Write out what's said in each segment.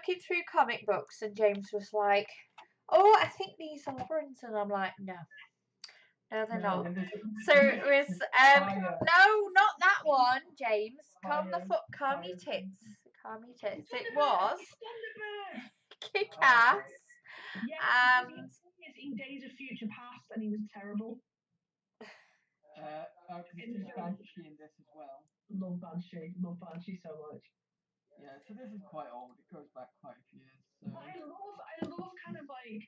looking through comic books, and James was like, "Oh, I think these are Labyrinths," and I'm like, "No, no, they're not." So it was no, not that one, James. Calm your tits. Calm your tits. It was Kick-Ass. Yeah, in Days of Future Past, and he was terrible. Banshee in this as well. Love Banshee so much. Yeah, so this is quite old. It goes back quite a few years. So. But I love kind of like,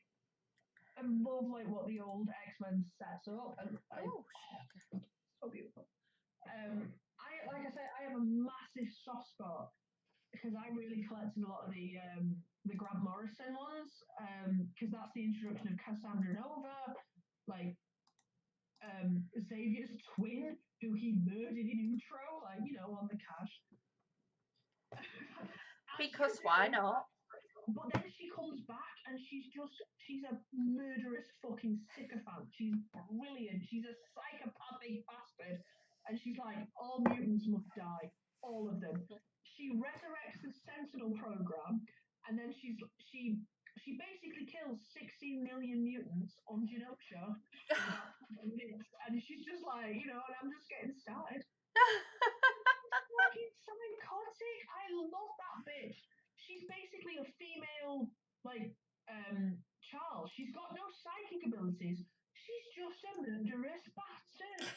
I love like what the old X-Men sets up, and so beautiful. Like I said, I have a massive soft spot because I really collected a lot of the Grant Morrison ones, because that's the introduction of Cassandra Nova, like Xavier's twin, who he murdered in intro, like, you know, on the cash. Because why not? But then she comes back and she's a murderous fucking sycophant. She's brilliant. She's a psychopathic bastard. And she's like, all mutants must die. All of them. She resurrects the Sentinel program, and then she basically kills 16 million mutants on Genosha in about 5 minutes. And she's just like, you know, and I'm just getting started. Fucking psychotic. I love that bitch. She's basically a female, like, Charles. She's got no psychic abilities. She's just a murderous bastard.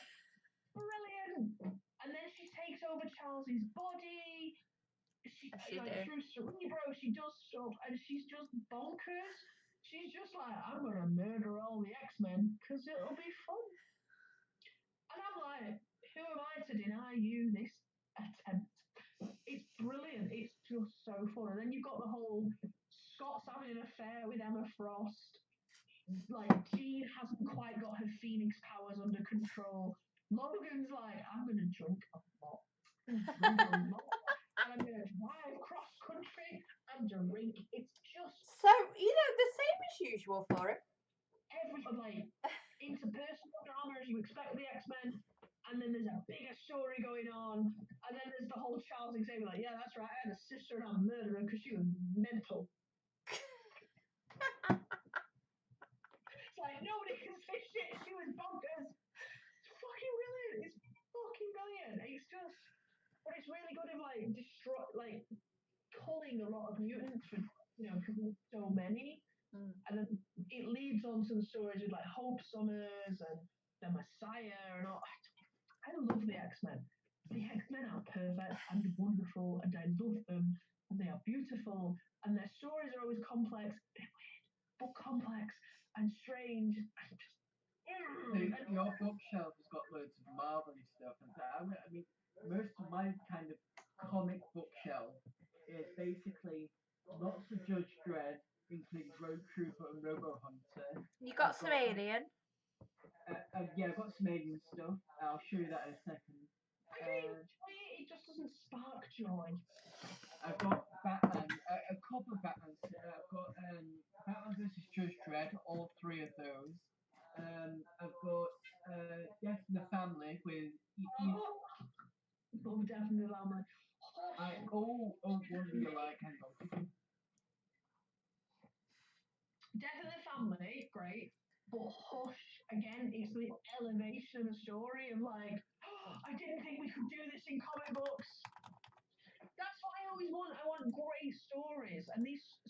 Brilliant. And then she takes over Charles's body. She like, through Cerebro, she does stuff, and she's just bonkers. She's just like, I'm gonna murder all the X-Men because it'll be fun. And I'm like, who am I to deny you this attempt? It's brilliant. It's just so fun. And then you've got the whole Scott's having an affair with Emma Frost. Like, Jean hasn't quite got her Phoenix powers under control. Logan's like, I'm going to drink a lot. And I'm going to drive cross country and drink. It's just... So, you know, the same as usual for him. Everything, like, interpersonal drama as you expect with the X-Men. And then there's a bigger story going on. And then there's the whole Charles Xavier, like, yeah, that's right, I had a sister and I murdered her because she was mental. It's like, nobody can say shit, she was bonkers. It's fucking brilliant. It's fucking brilliant. It's just, but it's really good at, like, culling a lot of mutants for, you know, because there's so many. And then it leads on to the stories with, like, Hope Summers and the Messiah and all. I love the X-Men. The X-Men are perfect and wonderful, and I love them, and they are beautiful, and their stories are always complex. They're weird, but complex and strange. Your bookshelf has got loads of Marvel-y stuff, and I mean, most of my kind of comic bookshelf is basically lots of Judge Dredd, including Road Trooper and Robo Hunter. You got some Alien? Yeah, I've got some Alien stuff. I'll show you that in a second. I don't enjoy it. It just doesn't spark joy. I've got Batman, a couple of Batman. I've got Batman vs Judge Dredd, all three of those. I've got Death in the Family with. Death in the Family. One do you like? Hang on. Death in the Family, great. But Hush, again, it's the elevation of the story of, like, oh, I didn't think we could do this in comic books. That's what I always want. I want great stories. And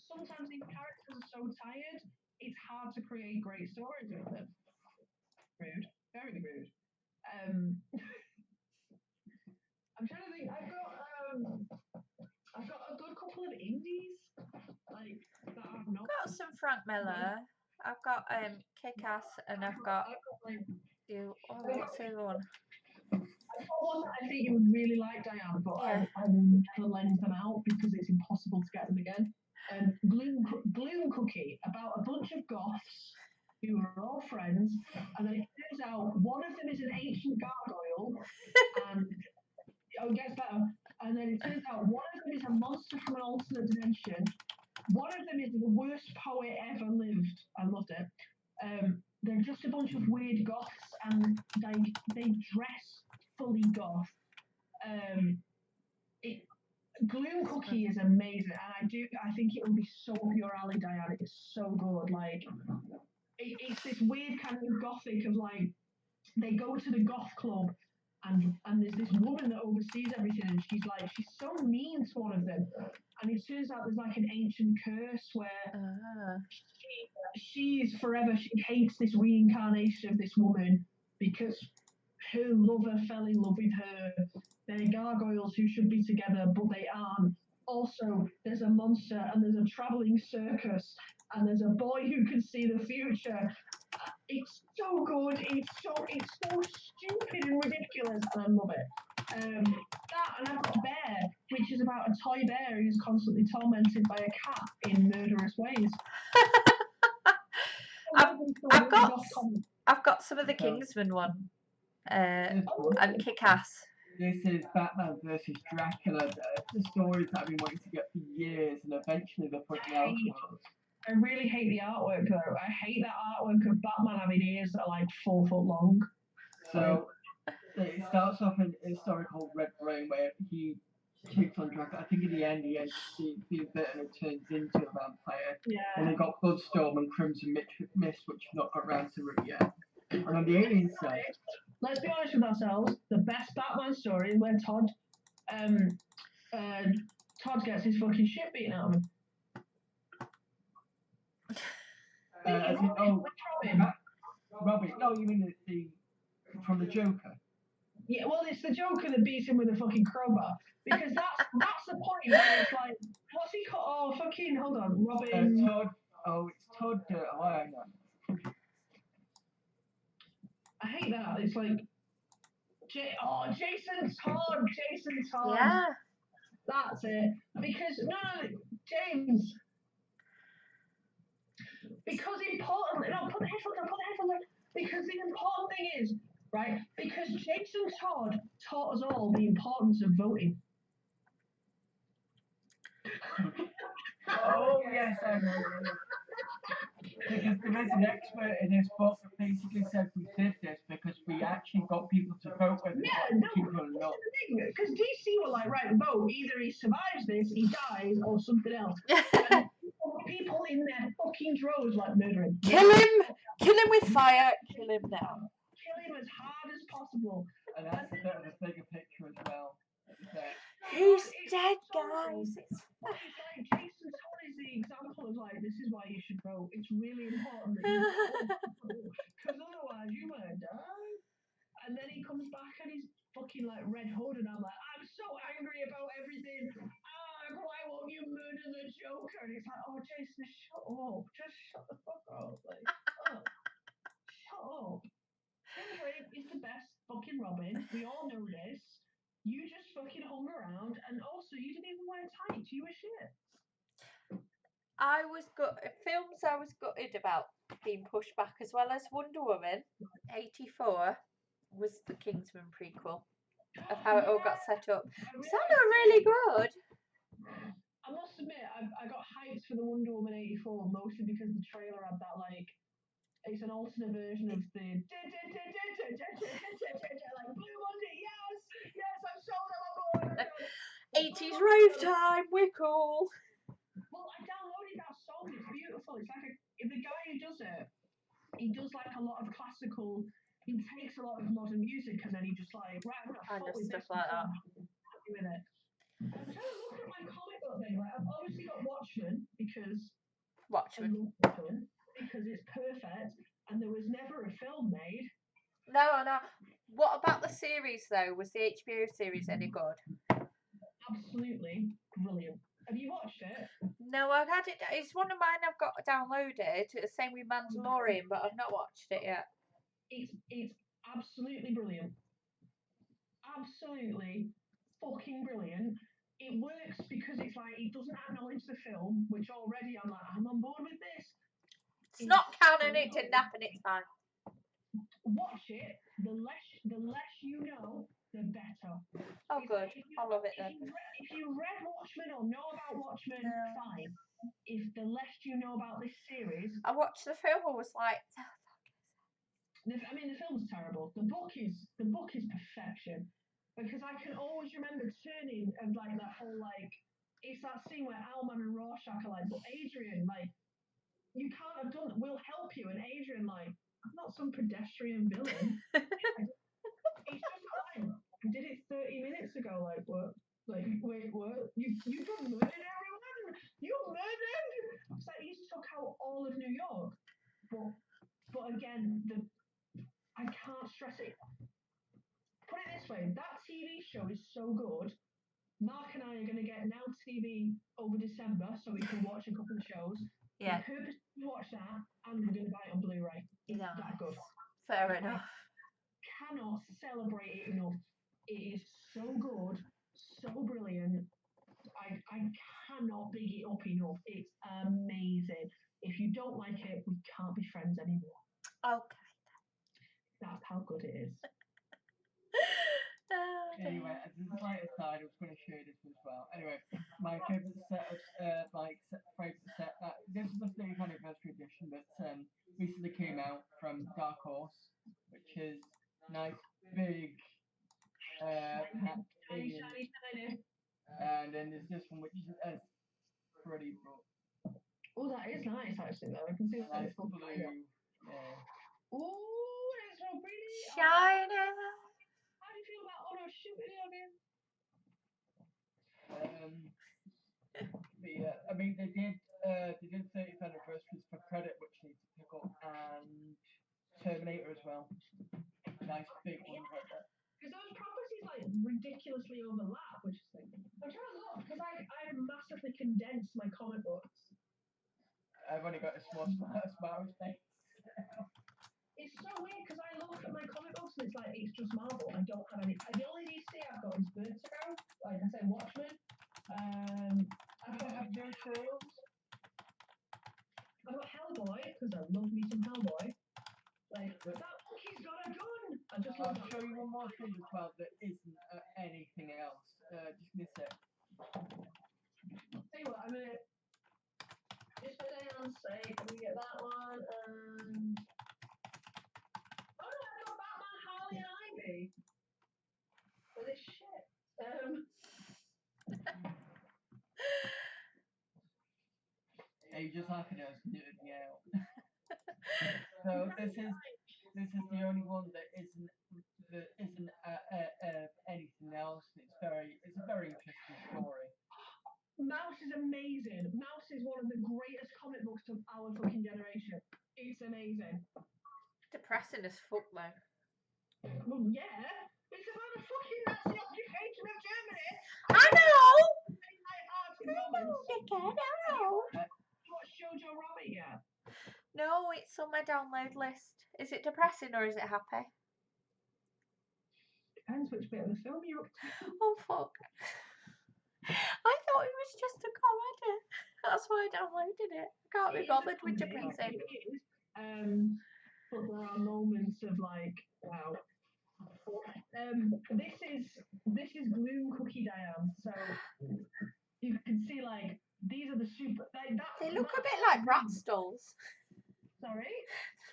sometimes these characters are so tired, it's hard to create great stories with them. Rude. Very rude. I'm trying to think. I've got a good couple of indies, like, that I've not. I've got some Frank Miller. I've got Kick-Ass, and I've got like, what's the other one? I've got one that I think you would really like, Diane, but I will never lend them out because it's impossible to get them again. Gloom Cookie, about a bunch of goths who are all friends, and then it turns out one of them is an ancient gargoyle, and it gets better. And then it turns out one of them is a monster from an alternate dimension. One of them is the worst poet ever lived. I loved it. They're just a bunch of weird goths, and they dress fully goth. Gloom Cookie is amazing, and I think it will good. Like, it's this weird kind of gothic of like, they go to the goth club and there's this woman that oversees everything and she's so mean to one of them. And it turns out there's like an ancient curse where she's forever, she hates this reincarnation of this woman because her lover fell in love with her. They're gargoyles who should be together, but they aren't. Also, there's a monster and there's a traveling circus and there's a boy who can see the future. It's so good. It's so stupid and ridiculous, and I love it. That and I've got Bear, which is about a toy bear who's constantly tormented by a cat in murderous ways. I've got some of the Kingsman one. And Kick-Ass. This is Batman versus Dracula. The stories that I've been wanting to get for years, and eventually they're putting out. I really hate the artwork though. I hate that artwork of Batman having ears that are like 4 foot long. So it starts off in a story called Red Brain where he takes on Dracula. I think in the end he ends up being bitten and turns into a vampire. Yeah. And they got Bloodstorm and Crimson Mist, which you've not got around to it yet. And on the alien side, let's be honest with ourselves. The best Batman story is where Todd gets his fucking shit beaten out of him. Robin. No, you mean the from the Joker? Yeah, well, it's the Joker that beats him with a fucking crowbar. Because that's the point where it's like, what's he called? Oh, fucking, hold on, Robin. Todd. Oh, it's Todd. Hang on. I hate that. It's like, Jason Todd. Yeah. That's it. Because no, James. Because importantly, no, put the headphones on. Because the important thing is, right? Because Jason Todd taught us all the importance of voting. Oh yes, I know. Because there is an expert in his book that basically said we did this because we actually got people to vote whether they keep it or not. Because DC were like, right, vote. Either he survives this, he dies, or something else. And people in their fucking droves like murdering. Kill him with fire. Kill him now. Kill him as hard as possible. And that's a bit of a bigger picture as well. He's dead, guys. It's like Jason Todd is the example of like, this is why you should vote. It's really important that you vote, because otherwise you might die. And then he comes back and he's fucking like Red Hood, and I'm like, I'm so angry about everything. Why won't you murder the Joker? And he's like, oh, Jason, shut up. Just shut the fuck up. Like, shut up. Tim Drake is the best fucking Robin. We all know this. You just fucking hung around, and also you didn't even wear tights. You were shit. I was gutted about being pushed back, as well as Wonder Woman 84 was the Kingsman prequel of how it all got set up. It sounded really good. I must admit, I got hyped for the Wonder Woman 84 mostly because the trailer had that like, it's an alternate version of the like Blue Monday. Yes, I'm sold on board. 80s rave time, we're cool. Well, I downloaded that song. It's beautiful. It's like the guy who does it, he does like a lot of classical. He takes a lot of modern music and then he just like, right, I'm gonna fuck with stuff this like that. With it. I'm trying to look at my comic book thing. Like, I've obviously got Watchmen because it's perfect, and there was never a film made. No. What about the series though? Was the HBO series any good? Absolutely brilliant. Have you watched it? No, I've had it. It's one of mine I've got downloaded. It's the same with Mandalorian, but I've not watched it yet. It's absolutely brilliant. Absolutely fucking brilliant. It works because it's like it doesn't acknowledge the film, which already I'm like, I'm on board with this. It's not canon. It didn't happen. It's fine. Watch it. The less you know, the better. Oh, good. I love it then. If you read Watchmen or know about Watchmen, fine. If the less you know about this series, I watched the film and was like, the film's terrible. The book is perfection, because I can always remember turning and like that whole like, it's that scene where Alman and Rorschach are like, but Adrian, like, you can't have done. We'll help you. And Adrian, like, I'm not some pedestrian villain. It's just like I did it 30 minutes ago. Like what? Like wait, what? You got murdered, everyone. You murdered. It's like you took out all of New York. But again, I can't stress it. Put it this way: that TV show is so good. Mark and I are going to get Now TV over December so we can watch a couple of shows. Yeah. We purposely watch that and we're going to buy it on Blu-ray. It's that good. Fair enough. Cannot celebrate it enough. It is so good, so brilliant. I cannot big it up enough. It's amazing. If you don't like it, we can't be friends anymore. Okay. That's how good it is. Anyway, as a slight aside, I was going to show you this as well. Anyway, my favourite set of favourite set. This is the 30th anniversary edition that recently came out from Dark Horse, which is nice big pack Shiny. and then there's this one which is pretty Oh, that is nice actually. Though I can see nice it's blue. Yeah. Oh, it's so pretty. Shiny. How do you feel about Ono shooting on him? But yeah, I mean they did 30th anniversaries for Credit, which needs to pick up, and Terminator as well. Nice big ones like that. Because those properties like ridiculously overlap, which is like I'm trying to look because I massively condensed my comic books. I've only got a small space. It's so weird because I look at my comic books and it's like it's just Marvel. I don't have any. The only DC I've got is Vertigo, like I say, Watchmen. I've got No trails. I've got Hellboy because I love me some Hellboy. Like that monkey's got a gun. I just love I'll show you one more thing as well that isn't anything else. Just miss it. Tell you what, I'm gonna just for Diane's sake, I'm gonna get that one and oh no, I got Batman, Harley and Ivy. For this shit. Yeah, you just happen to have nerded me out. So this is the only one that isn't anything else. It's a very interesting story. Mouse is amazing. Mouse is one of the greatest comic books of our fucking generation. It's amazing. Depressing as fuck though. Well, yeah. It's about the fucking Nazi occupation of Germany. I know! Dickhead, I know! You watched Jojo Rabbit yet? No, it's on my download list. Is it depressing or is it happy? Depends which bit of the film you're up to. Oh fuck. I thought it was just a comedy. That's why I downloaded it. I can't be bothered with depressing. It is. But there are moments of like, wow. This is Gloom Cookie Diane. So you can see like these are the super. They look a bit like rat stalls. Sorry.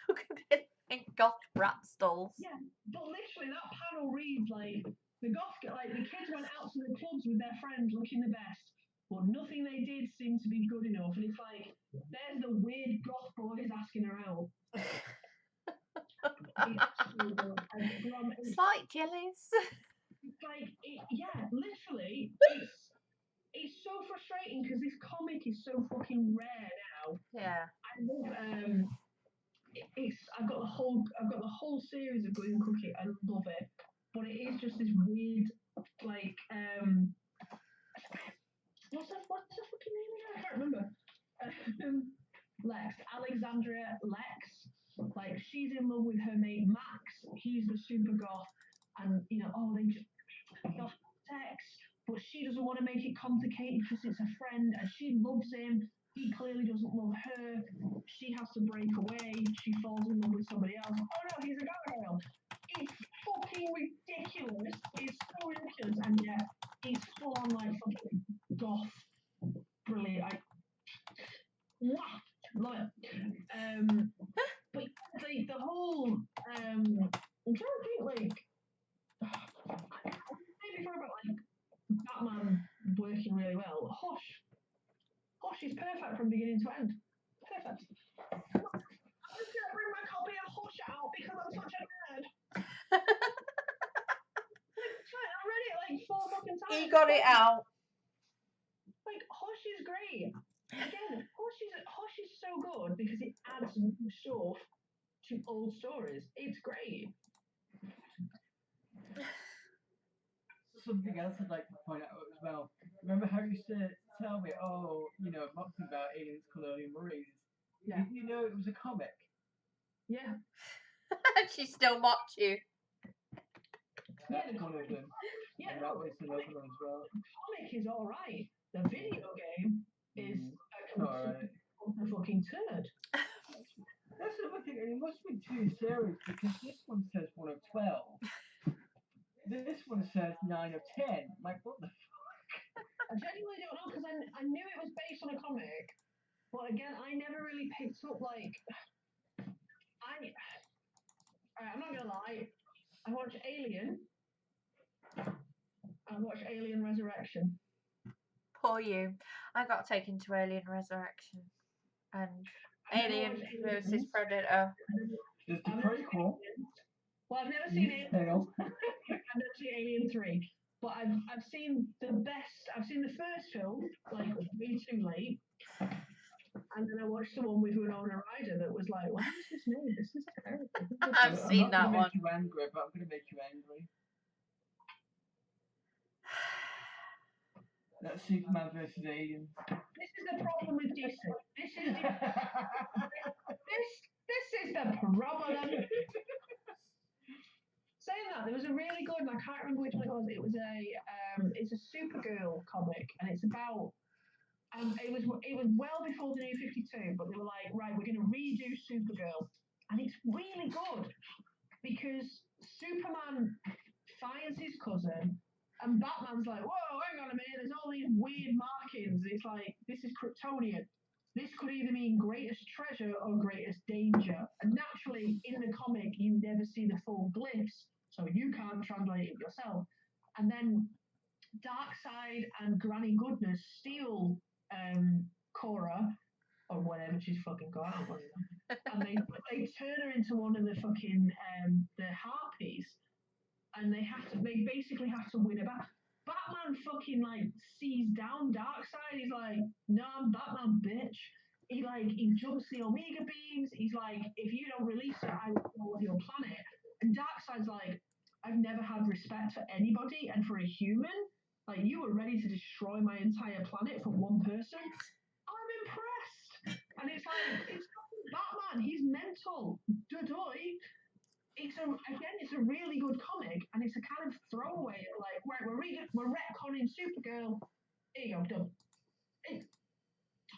Look a bit like goth rat stalls. Yeah, but literally that panel reads like the kids went out to the clubs with their friends looking the best, but nothing they did seemed to be good enough. And it's like there's the weird goth boys asking her out. It's like jellies. Like literally, it's so frustrating because this comic is so fucking rare now. Yeah. I love I've got the whole series of Gloom Cookie. I love it, but it is just this weird like what's the fucking name again? I can't remember. Lex, Alexandria Lex. Like she's in love with her mate Max. He's the super goth, and they'll have sex, but she doesn't want to make it complicated because it's a friend, and she loves him. He clearly doesn't love her. She has to break away. She falls in love with somebody else. Oh no, he's a gargoyle. It's fucking ridiculous. It's so ridiculous, and yet it's full on like fucking goth. Brilliant. But the whole I'm trying to think like maybe for about like Batman working really well. Hush is perfect from beginning to end. Perfect. He got it out. Like Hush is great. Again, Hush is so good because it adds new stuff to old stories. It's great. Something else I'd like to point out as well. Remember how you used to tell me, oh, mock me about aliens, colonial marines? Yeah. Did you know it was a comic? Yeah. She still mocked you. That's one of them. Yeah, And no, that was another one as well. the comic is all right. The video game is a complete fucking turd. That's another thing. It must be two series because this one says 1 of 12. This one says 9 of 10. Like, what the I genuinely don't know because I knew it was based on a comic, but again, I never really picked up like I'm not gonna lie. I watched Alien. I watched Alien Resurrection. Poor you. I got taken to Alien Resurrection and Alien versus Predator. There's the prequel. Well, I've never seen Alien. I've never seen Alien 3, but I've seen the best. I've seen the first film like way too late, and then I watched the one with Winona Ryder that was like, when was this made? This is terrible. I've seen that one. I'm not going to make you angry, but I'm going to make you angry. That's Superman versus Aliens. This is the problem with DC. This is the problem. Saying that, there was a really good, and I can't remember which one it was. It was it's a Supergirl comic, and it's about. It was well before the New 52, but they were like, right, we're going to redo Supergirl, and it's really good because Superman finds his cousin, and Batman's like, whoa, hang on a minute, there's all these weird markings. It's like, this is Kryptonian. This could either mean greatest treasure or greatest danger. And naturally, in the comic, you never see the full glyphs, so you can't translate it yourself. And then Darkseid and Granny Goodness steal Cora, or whatever she's fucking got, and they turn her into one of the fucking the harpies, and they basically have to win her back. Batman fucking like sees down Darkseid. He's like, no, I'm Batman, bitch. He jumps the Omega beams. He's like, if you don't release it, I will blow up your planet. And Darkseid's like, I've never had respect for anybody, and for a human, like you were ready to destroy my entire planet for one person. I'm impressed. And it's like, it's Batman. He's mental. It's a really good comic, and it's a kind of throwaway. Like, right, we're retconning Supergirl. Here you go, done.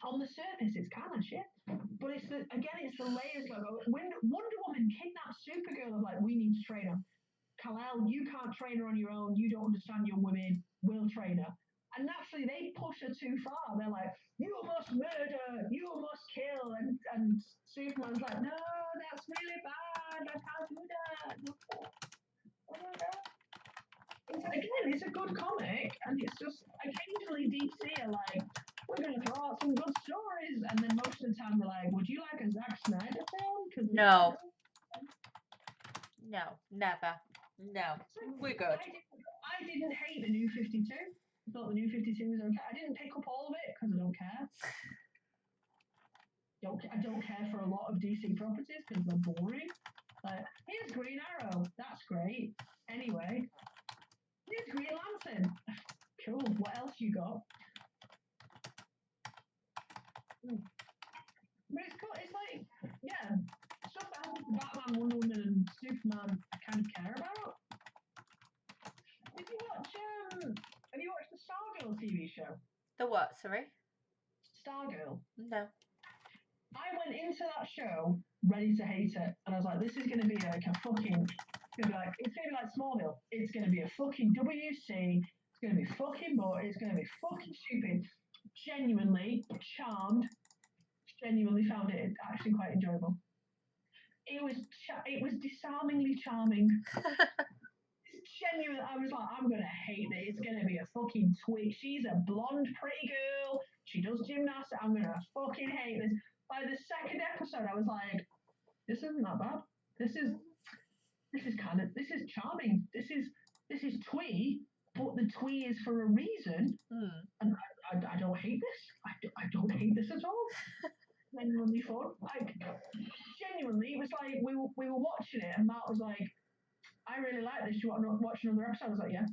On the surface, it's kind of shit, but it's the layers. Like, Wonder Woman kidnaps Supergirl. Like, we need to train her. Kal-El, you can't train her on your own. You don't understand young women. We'll train her. And naturally, they push her too far. They're like, you must murder, you must kill. And Superman's like, no, that's really bad. I can't do that. Oh my God. It's a good comic, and it's just occasionally DC are like, we're going to throw out some good stories. And then most of the time they're like, would you like a Zack Snyder film? No. No, never. No, we're good. I didn't hate the New 52. I thought the New 52 was okay. I didn't pick up all of it because I don't care. I don't care for a lot of DC properties because they're boring. Here's Green Arrow. That's great. Anyway, here's Green Lantern. Cool. What else you got? But it's cool. It's like, yeah, stuff that happens to Batman, Wonder Woman, and Superman I kind of care about. Did you watch, have you watched the Stargirl TV show? The what, sorry? Stargirl. No. I went into that show ready to hate it, and I was like, this is going to be like a fucking, it's going to be like Smallville. It's going to be a fucking WC. It's going to be fucking boring. It's going to be fucking stupid. Genuinely charmed. Genuinely found it actually quite enjoyable. It was disarmingly charming. Genuinely, I was like, I'm gonna hate it. It's gonna be a fucking twig. She's a blonde, pretty girl. She does gymnastics. I'm gonna fucking hate this. By the second episode, I was like, this isn't that bad. This is charming. This is twee, but the twee is for a reason, and I don't hate this. I don't hate this at all. Genuinely fun. Like, genuinely, it was like we were watching it, and Matt was like, "I really like this. Do you want to watch another episode?" I was like, "Yeah,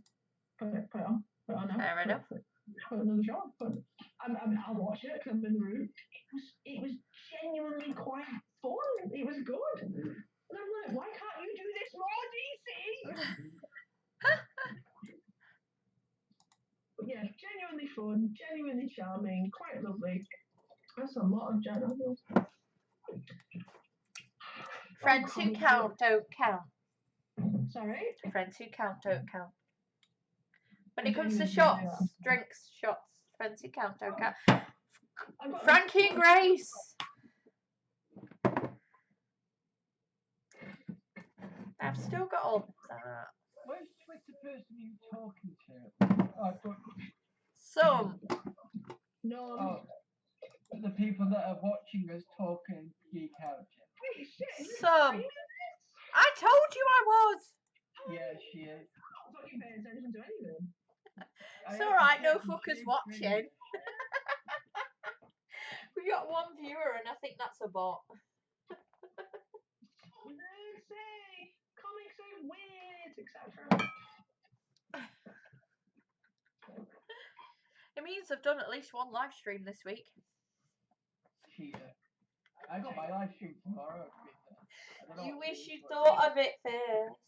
put it on now. Fair enough. Put another show on." But I'll watch it because I'm in the room. It was genuinely quite fun. It was good. And I'm like, why can't you do this more, DC? But yeah, genuinely fun, genuinely charming, quite lovely. That's a lot of Jan Daniels. Friends who count don't count. Sorry? Friends who count don't count. When it comes to shots, drinks, shots, friends who count don't count. Frankie and Grace. I've still got all that. Which Twitter person are you talking to? Oh, I've got... Some. No. Oh, the people that are watching us talking geek out. Wait, shit. Some. I told you I was. Yeah, she is. I'm not fucking paying attention to anything. It's alright, no fuckers watching. We got one viewer and I think that's a bot. Comics are weird, etc. It means I've done at least one live stream this week. Cheater. I got my live stream tomorrow. You wish you thought of it first.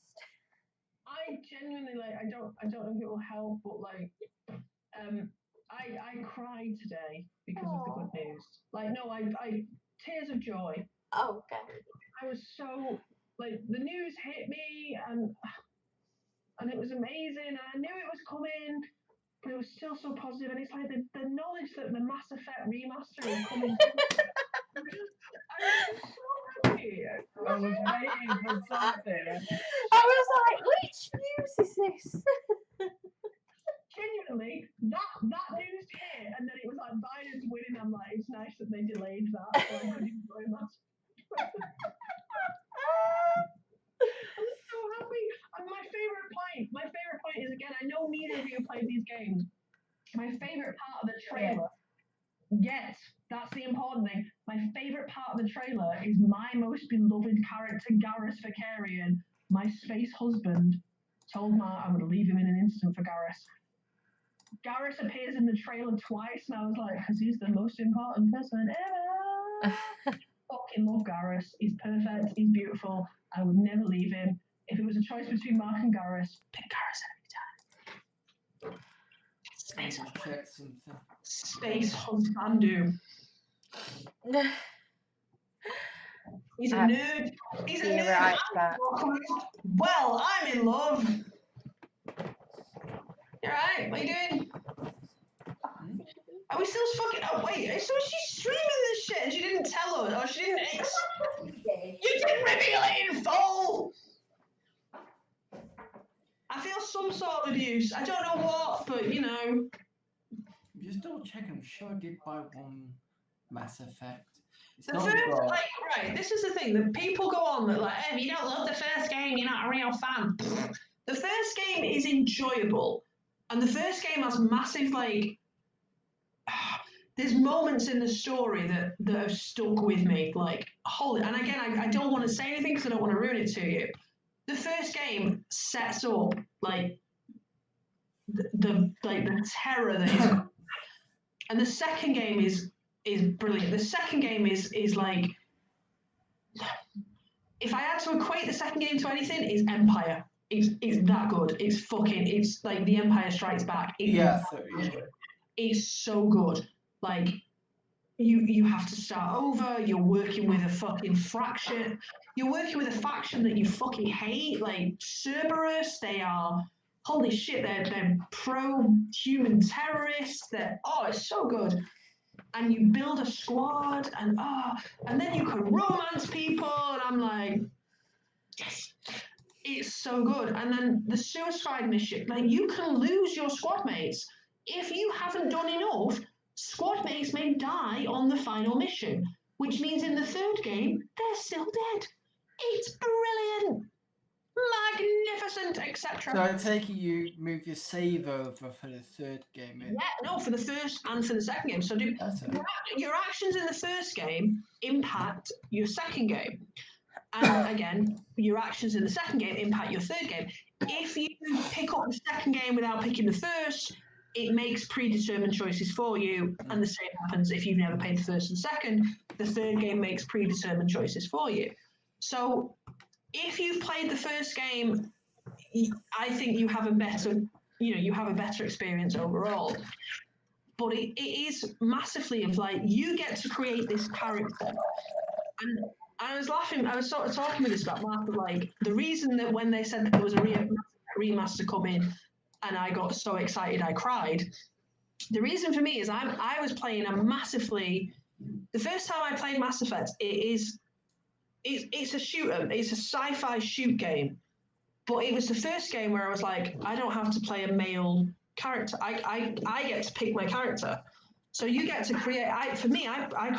I genuinely I don't know if it will help, but I cried today because of the good news. I tears of joy. Oh, okay. I was so the news hit me and it was amazing. I knew it was coming, but it was still so positive. And it's like the knowledge that the Mass Effect remaster is coming. I was so happy. I was waiting for something. I was like, which news is this? Genuinely, that news hit, and then it was like Biden's winning. I'm like, it's nice that they delayed that so I could enjoy that. I was so happy. And my favorite point is, again, I know neither of you played these games. My favorite part of the trailer, yes, that's the important thing. My favorite part of the trailer is my most beloved character, Garrus Vakarian, my space husband. Told Matt I would leave him in an instant for Garrus. Garrus appears in the trailer twice, and I was like, because he's the most important person ever. Fucking love Garrus. He's perfect. He's beautiful. I would never leave him. If it was a choice between Mark and Garrus, pick Garrus every time. Space husband. He's a nerd. He's a nerd. Right back. Well, I'm in love. You alright? What are you doing? Are we still fucking? Oh wait, so she's streaming this shit and she didn't tell us, or she didn't. You didn't reveal it in full. I feel some sort of abuse. I don't know what, but you know. Just double check. I'm sure I did buy one Mass Effect. The first, right, this is the thing. The people go on that if you don't love the first game, you're not a real fan. The first game is enjoyable, and the first game has massive there's moments in the story that have stuck with me. And again, I don't want to say anything because I don't want to ruin it to you. The first game sets up the terror that is, and the second game is brilliant. The second game is like, if I had to equate the second game to anything, it's Empire. It's that good. It's like The Empire Strikes Back. It's so good. You have to start over. You're working with a fucking faction. You're working with a faction that you fucking hate, like Cerberus. They are holy shit. They're pro-human terrorists. It's so good. And you build a squad, and then you can romance people, and I'm like, yes, it's so good. And then the suicide mission, you can lose your squad mates if you haven't done enough. Squad mates may die on the final mission, which means in the third game they're still dead. It's brilliant. magnificent, etc. So I take it you move your save over for the third game. Yeah, no, for the first and for the second game. So That's it. your actions in the first game impact your second game. And again, your actions in the second game impact your third game. If you pick up the second game without picking the first, it makes predetermined choices for you. And the same happens if you've never played the first and second. The third game makes predetermined choices for you. So if you've played the first game, I think you have a better experience overall. But it is massively of like, you get to create this character. And I was laughing, I was sort of talking with this about Martha, like, the reason that when they said there was a remaster coming and I got so excited I cried, the reason for me is I was playing the first time I played Mass Effect, it's a shooter, it's a sci-fi shoot game, but it was the first game where I was like, I don't have to play a male character. I get to pick my character. So you get to create. I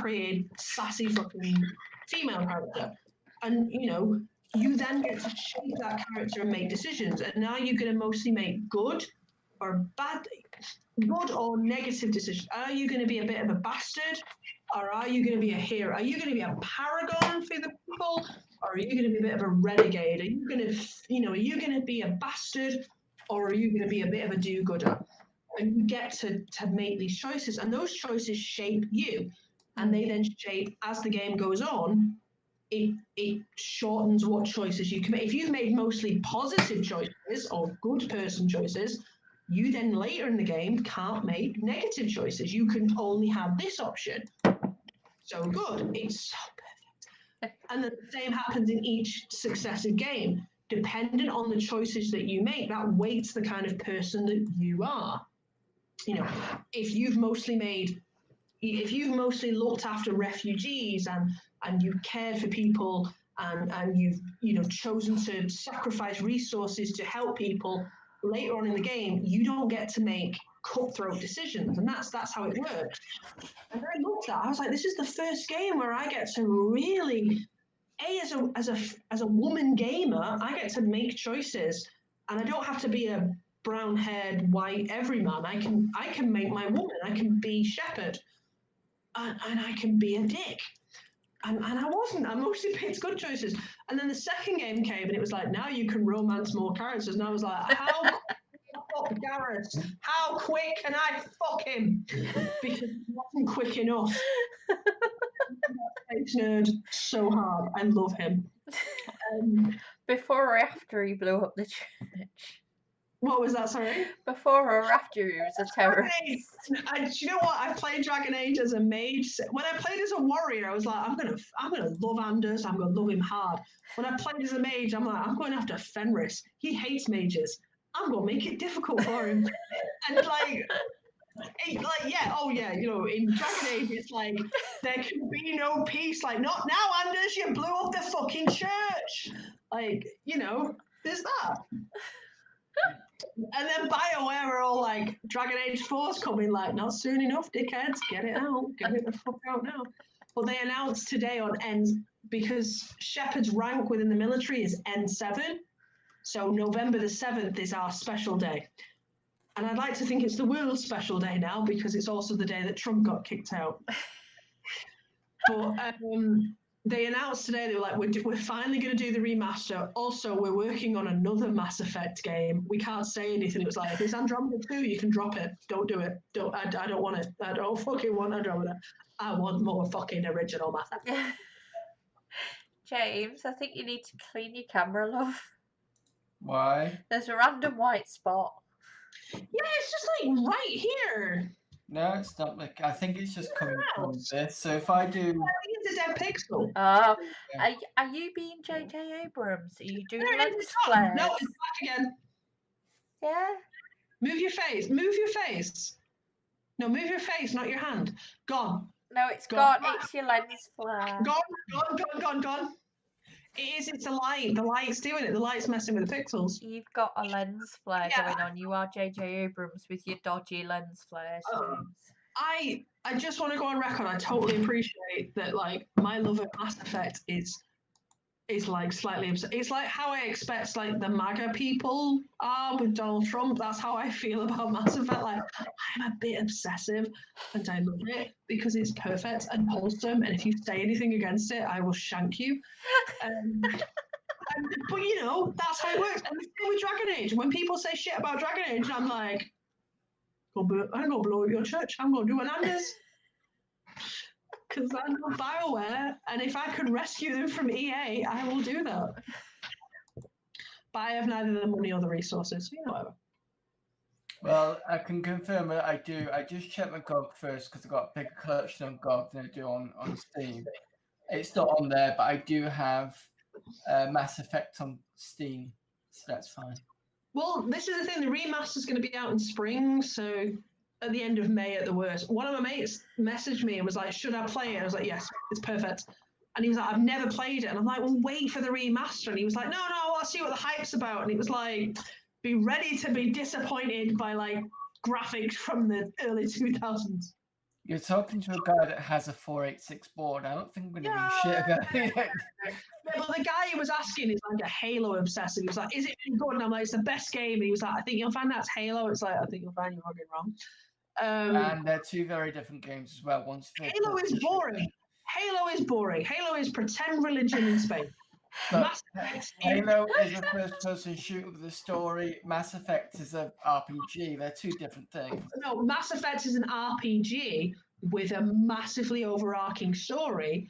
create sassy fucking female character, and you then get to shape that character and make decisions. And now you're going to mostly make good or negative decisions. Are you going to be a bit of a bastard, or are you going to be a hero? Are you going to be a paragon for the people, or are you going to be a bit of a renegade? Are you going to be a bastard, or are you going to be a bit of a do-gooder? And you get to make these choices, and those choices shape you, and they then shape as the game goes on. It shortens what choices you can make. If you've made mostly positive choices or good person choices, you then later in the game can't make negative choices. You can only have this option. So good. It's so perfect. And the same happens in each successive game. Dependent on the choices that you make, that weights the kind of person that you are. If you've mostly looked after refugees and you've cared for people and you've chosen to sacrifice resources to help people, later on in the game you don't get to make cutthroat decisions, and that's how it works. And I looked at, I was like, this is the first game where I get to really, as a woman gamer, I get to make choices, and I don't have to be a brown-haired white everyman. I can make my woman. I can be Shepard, and I can be a dick. And I wasn't. I mostly picked good choices. And then the second game came, and it was like, now you can romance more characters. And I was like, how fuck Garrett? How quick can I fuck him? Because it wasn't quick enough. It's nerd so hard. I love him. Before or after he blew up the church? What was that, sorry? Before or after he was a terrorist? Do you know what? I played Dragon Age as a mage. When I played as a warrior, I was like, I'm gonna love Anders. I'm gonna love him hard. When I played as a mage, I'm like, I'm going after Fenris. He hates mages. I'm gonna make it difficult for him. And in Dragon Age, it's like there can be no peace. Like, not now, Anders. You blew up the fucking church. There's that. And then BioWare are all like, Dragon Age 4's coming, like, not soon enough, dickheads, get it out, get it the fuck out now. But they announced today because Shepard's rank within the military is N7, so November the 7th is our special day. And I'd like to think it's the world's special day now, because it's also the day that Trump got kicked out. But they announced today, they were like, we're finally going to do the remaster. Also, we're working on another Mass Effect game. We can't say anything. It was like, if it's Andromeda 2, you can drop it. Don't do it. I don't want it. I don't fucking want Andromeda. I want more fucking original Mass Effect. James, I think you need to clean your camera, love. Why? There's a random white spot. Yeah, it's just like right here. No, it's not. Like, I think it's just coming from this. So if I do, I think it's a dead pixel. Oh, are you being J.J. Abrams? Are you doing lens flares? No, it's back again. Yeah. Move your face. Move your face. No, move your face, not your hand. Gone. No, it's gone. It's your lens flare. Gone. It's a light. The light's doing it. The light's messing with the pixels. You've got a lens flare going on. You are J.J. Abrams with your dodgy lens flares, James. I just want to go on record. I totally appreciate that. Like, my love of Mass Effect is is like slightly upset. It's like how I expect like the MAGA people are with Donald Trump. That's how I feel about Mass Effect. Like I'm a bit obsessive and I love it because it's perfect and wholesome. And if you say anything against it, I will shank you. But you know, that's how it works. And the same with Dragon Age. When people say shit about Dragon Age, I'm like, I'm gonna blow up your church. I'm gonna do an Anders. Because I'm not BioWare, and if I could rescue them from EA, I will do that. But I have neither the money or the resources, you know, whatever. Well, I can confirm that I do. I just checked my GOG first because I've got a bigger collection on GOG than I do on Steam. It's not on there, but I do have Mass Effect on Steam, so that's fine. Well, this is the thing, the remaster's going to be out in spring, so at the end of May at the worst. One of my mates messaged me and was like, should I play it? I was like, yes, it's perfect. And he was like, I've never played it. And I'm like, well, wait for the remaster. And he was like, no, I'll see what the hype's about. And it was like, be ready to be disappointed by like graphics from the early 2000s. You're talking to a guy that has a 486 board. I don't think I'm going to be shit about it. Yeah, but the guy who was asking is like a Halo obsessive. He was like, is it really good? And I'm like, it's the best game. And he was like, I think you'll find that's Halo. It's like, I think you'll find you're fucking wrong. And they're two very different games as well. One's Halo is boring. Halo is boring. Halo is pretend religion in space. Mass Effect Halo is a first-person shooter with a story. Mass Effect is a RPG. They're two different things. No, Mass Effect is an RPG with a massively overarching story.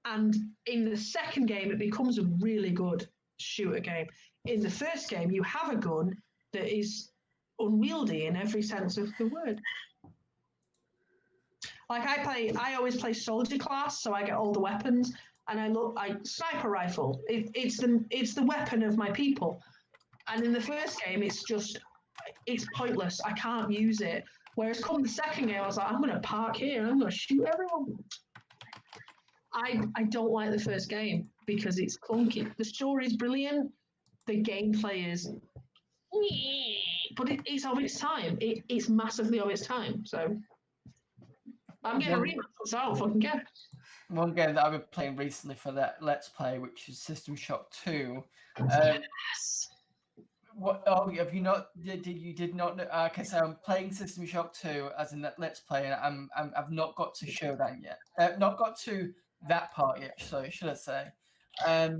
And in the second game, it becomes a really good shooter game. In the first game, you have a gun that is unwieldy in every sense of the word. Like I always play soldier class, so I get all the weapons, and I sniper rifle. It's the weapon of my people. And in the first game, it's pointless. I can't use it. Whereas come the second game, I was like, I'm gonna park here and I'm gonna shoot everyone. I don't like the first game because it's clunky. The story is brilliant. The gameplay is, but it's of its time. It's massively of its time. So I'm getting a remaster, so I don't fucking care. One game that I've been playing recently for that Let's Play, which is System Shock 2. Yes. What? Oh, have you not? You did not? Okay, so I'm playing System Shock 2 as in that Let's Play, and I've not got to Showdown yet. Not got to that part yet. So should I say? Have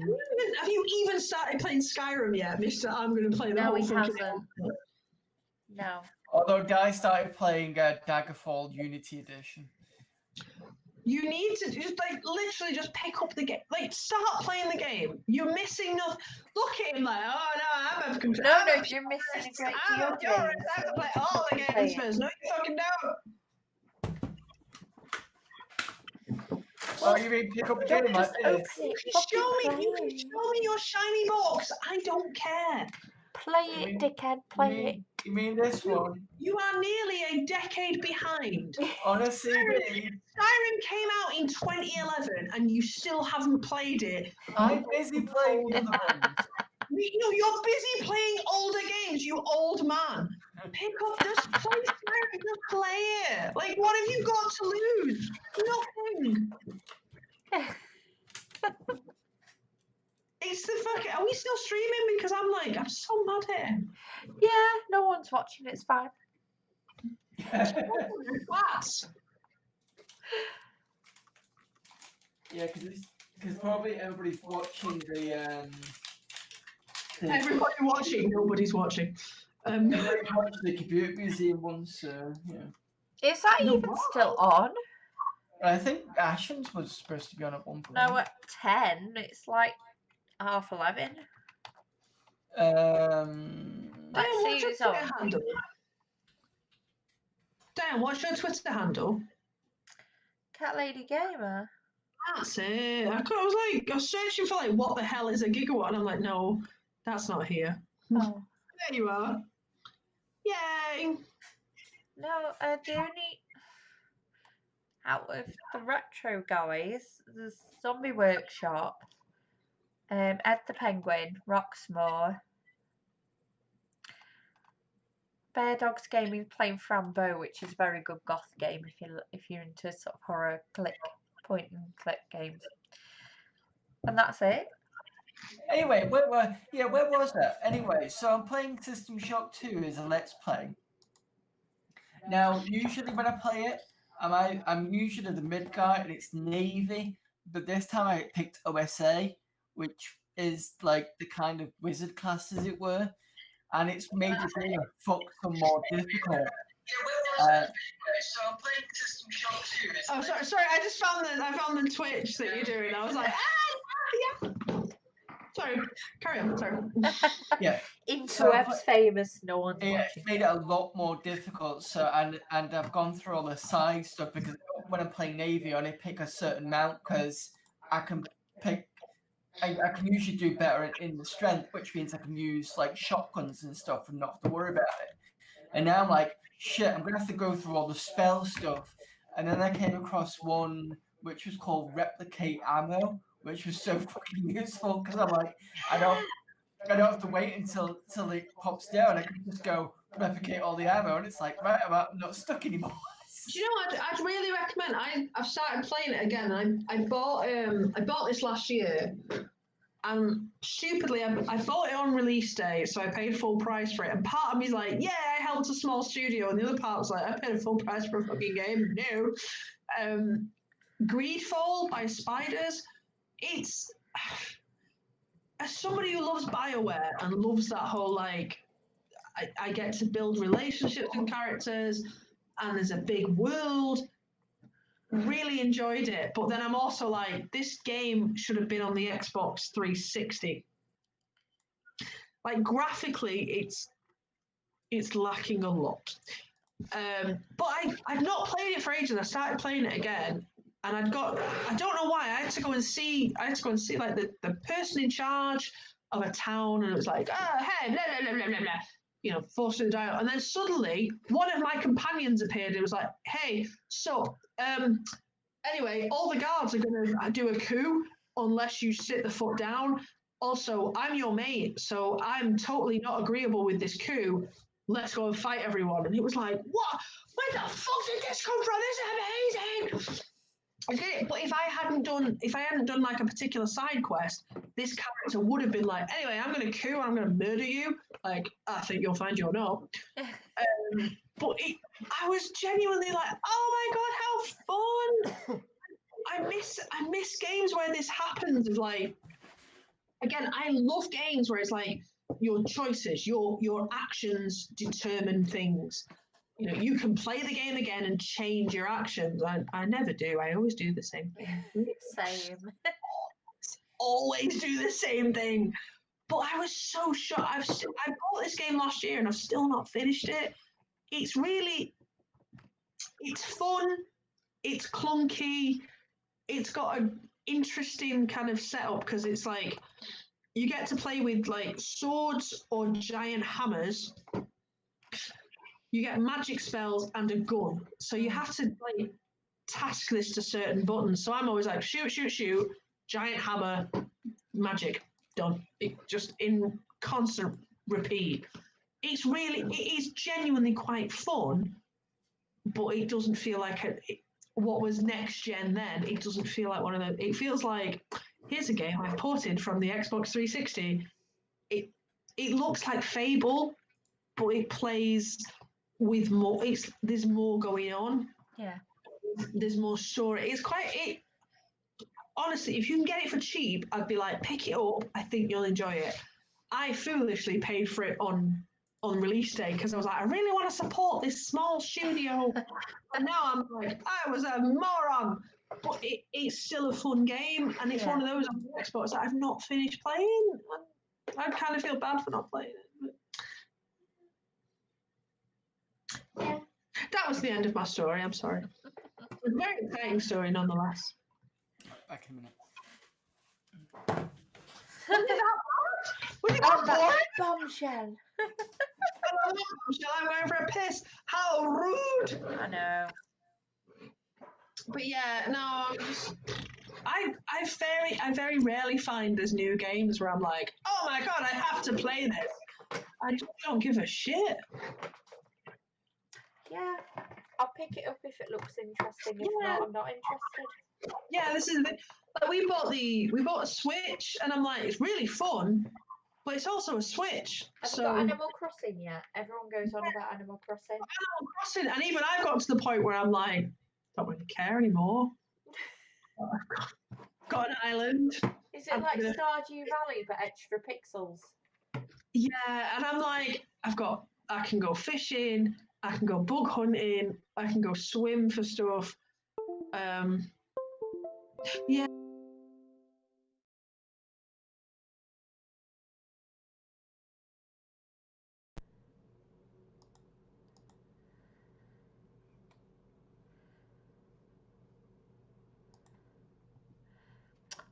you even started playing Skyrim yet, Mister? I'm going to play the whole he fucking hasn't. No. Although Guy started playing Daggerfall Unity Edition. You need to just literally just pick up the game. Like start playing the game. You're missing nothing. Look at him like, oh no, I'm having control. No, you're missing a great deal. I have to play all the games first. No, you fucking don't. Oh, you mean pick up a game like this? Show me your shiny box. I don't care. Play it, dickhead. Play it. You mean this one? You are nearly a decade behind. On a CD. Skyrim came out in 2011 and you still haven't played it. I'm busy playing the other ones. You're busy playing older games, you old man. Pick up, just play Skyrim, just play it. Like, what have you got to lose? Nothing. It's the fucking. Are we still streaming? Because I'm so mad at him. Yeah, no one's watching. It's fine. What? Yeah, because probably everybody's watching the. Everybody watching, nobody's watching. Everybody watched the Computer Museum one, so yeah. Is that even still on? I think Ashen's was supposed to be on at one point. No, at 10. It's like 11:30. Let's see who's on. Dan, what's your Twitter handle? Cat Lady Gamer. That's it. I was searching for what the hell is a gigawatt, and I'm like, no, that's not here. Oh. There you are. Yay! No, the only out of the retro guys, there's Zombie Workshop, Ed the Penguin, Roxmore, Bear Dogs Gaming playing Frambo, which is a very good goth game if you're into sort of horror point and click games. And that's it. Anyway, where was that? Anyway, so I'm playing System Shock 2 as a Let's Play. Now, usually when I play it, I'm usually the mid guy and it's Navy, but this time I picked OSA, which is like the kind of wizard class, as it were, and it's made the game a fuck some more difficult. So I'm playing System Shock 2. Oh, sorry. I just found the Twitch that you're doing. I was like, yeah. Sorry, carry on. Sorry. Yeah. Interweb's famous. No one's It's watching. made it a lot more difficult. So and I've gone through all the side stuff because when I'm playing Navy, I only pick a certain mount because I can pick. I can usually do better in the strength, which means I can use like shotguns and stuff and not have to worry about it. And now I'm like, shit, I'm gonna have to go through all the spell stuff. And then I came across one which was called Replicate Ammo, which was so fucking useful because I'm like, I don't have to wait until it pops down. I can just go replicate all the ammo, and it's like, right, I'm not stuck anymore. Do you know what? I'd really recommend. I've started playing it again. I bought this last year, and stupidly I bought it on release day, so I paid full price for it. And part of me's like, yeah, I helped a small studio, and the other part was like, I paid a full price for a fucking game. No, Greedfall by Spiders. It's as somebody who loves BioWare and loves that whole like, I get to build relationships with characters, and there's a big world. Really enjoyed it, but then I'm also like, this game should have been on the Xbox 360. Like graphically, it's lacking a lot. But I've not played it for ages. I started playing it again, and I don't know why. I had to go and see like the person in charge of a town, and it was like, oh hey, blah blah blah blah blah. You know, forced through the dialogue, and then suddenly one of my companions appeared. It was like, hey, so anyway, all the guards are going to do a coup unless you sit the foot down. Also, I'm your mate, so I'm totally not agreeable with this coup. Let's go and fight everyone. And it was like, what? Where the fuck did this come from? This is amazing. Okay, but if I hadn't done like a particular side quest, this character would have been like, anyway, I'm going to coup and I'm going to murder you. Like, I think you'll find you're not. But I was genuinely like, oh my god, how fun! I miss games where this happens. It's like, again, I love games where it's like your choices, your actions determine things. You know, you can play the game again and change your actions. I never do. I always do the same thing. Same. Always do the same thing. But I was so shocked. I bought this game last year and I've still not finished it. It's fun. It's clunky. It's got an interesting kind of setup because it's like you get to play with like swords or giant hammers. You get magic spells and a gun. So you have to like task this to certain buttons. So I'm always like shoot, giant hammer, magic, done. It just in constant repeat. It is genuinely quite fun, but it doesn't feel like what was next gen then. It doesn't feel like one of those. It feels like here's a game I've ported from the Xbox 360. It looks like Fable, but it plays with more. There's more going on. Yeah. There's more story. It's quite. Honestly, if you can get it for cheap, I'd be like, pick it up. I think you'll enjoy it. I foolishly paid for it on release day because I was like, I really want to support this small studio. And now I'm like, I was a moron. But it's still a fun game, and it's one of those on the Xbox that I've not finished playing. I kind of feel bad for not playing it. But... yeah, that was the end of my story. I'm sorry. It was a very exciting story, nonetheless. Back in a minute. Was it that boring? Bombshell. I'm going for a piss. How rude! I know. But yeah, no, I very rarely find there's new games where I'm like, oh my god, I have to play this. I just don't give a shit. Yeah, I'll pick it up if it looks interesting. If not, I'm not interested. Yeah, this is like we bought a Switch, and I'm like, it's really fun, but it's also a Switch. Have so you got Animal Crossing yet? Everyone goes on about Animal Crossing. Animal Crossing, and even I've got to the point where I'm like, don't really care anymore. I've got an island. Is it like Stardew Valley but extra pixels? Yeah, and I'm like, I can go fishing, I can go bug hunting, I can go swim for stuff. Yeah.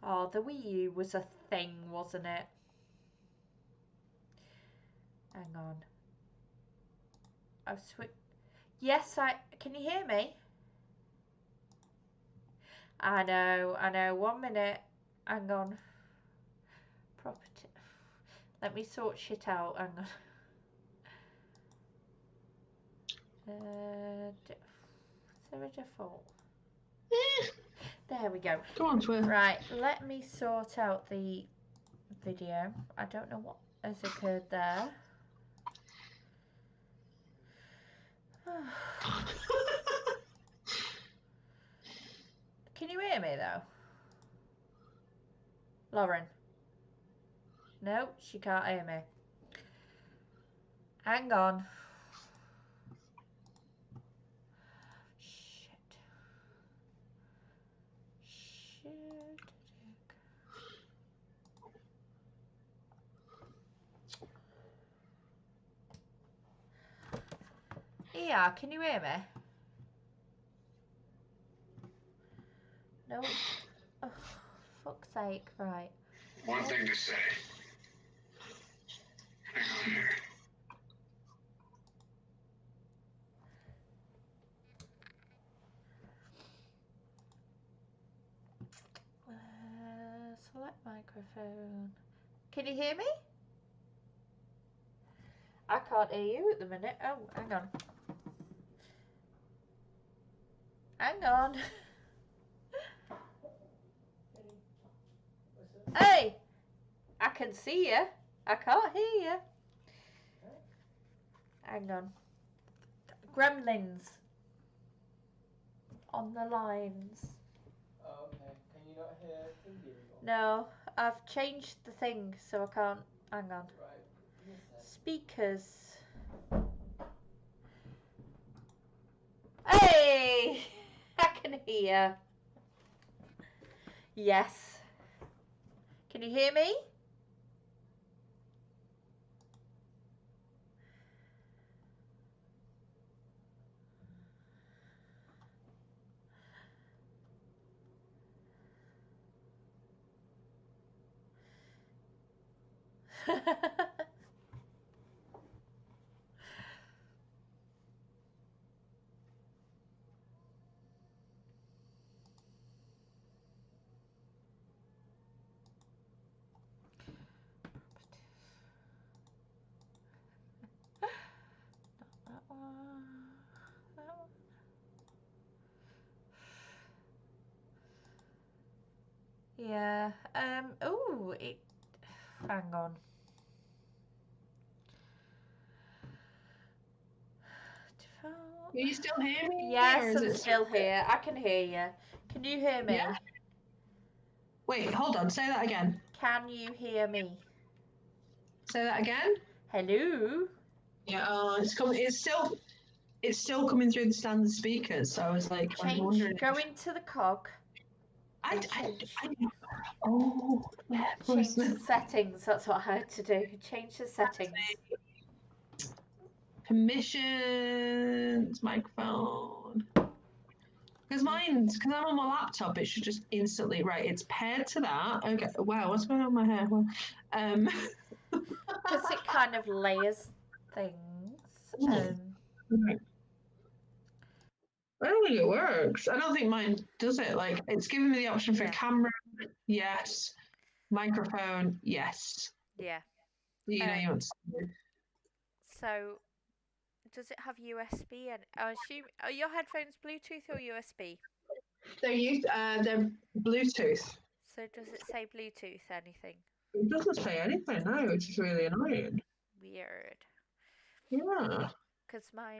Oh, the Wii U was a thing, wasn't it? Hang on. I've switched. Yes, can you hear me? I know. 1 minute. Hang on. Property. Let me sort shit out. Hang on. Is there a default? There we go. Go on, Twitter. Right, let me sort out the video. I don't know what has occurred there. Can you hear me though? Lauren? No, she can't hear me. Hang on. Shit. Yeah, can you hear me? No. Oh, fuck's sake, right. One thing to say. Hang on here. Select microphone. Can you hear me? I can't hear you at the minute. Oh, hang on. Hang on. Hey! I can see you. I can't hear you. Hang on. Gremlins. On the lines. Oh, okay. Can you not hear Thingy anymore? No, I've changed the thing so I can't. Hang on. Right. Give me a sec. Speakers. Hey! I can hear. Yes. Can you hear me? That one. Yeah. Oh, it. Hang on. Can you still hear me? Yes, I'm still here. I can hear you. Can you hear me? Yeah. Wait, hold on. Say that again. Can you hear me? Say that again. Hello. Yeah, it's coming. It's still coming through the standard speakers. So I was like, I was wondering. Go into the cog. Oh, yeah. Change the settings. That's what I had to do. Change the settings. Permissions, microphone. Because I'm on my laptop, it should just instantly, right, it's paired to that. Okay, wow, what's going on with my hair? Well, Because it kind of layers things. I don't think it works. I don't think mine does it. Like, it's giving me the option for camera, yes. Microphone, yes. Yeah. You know, you want to. So, does it have USB? And are your headphones Bluetooth or USB? They're Bluetooth. So does it say Bluetooth anything? It doesn't say anything, no, which is really annoying. Weird. Yeah. Because mine,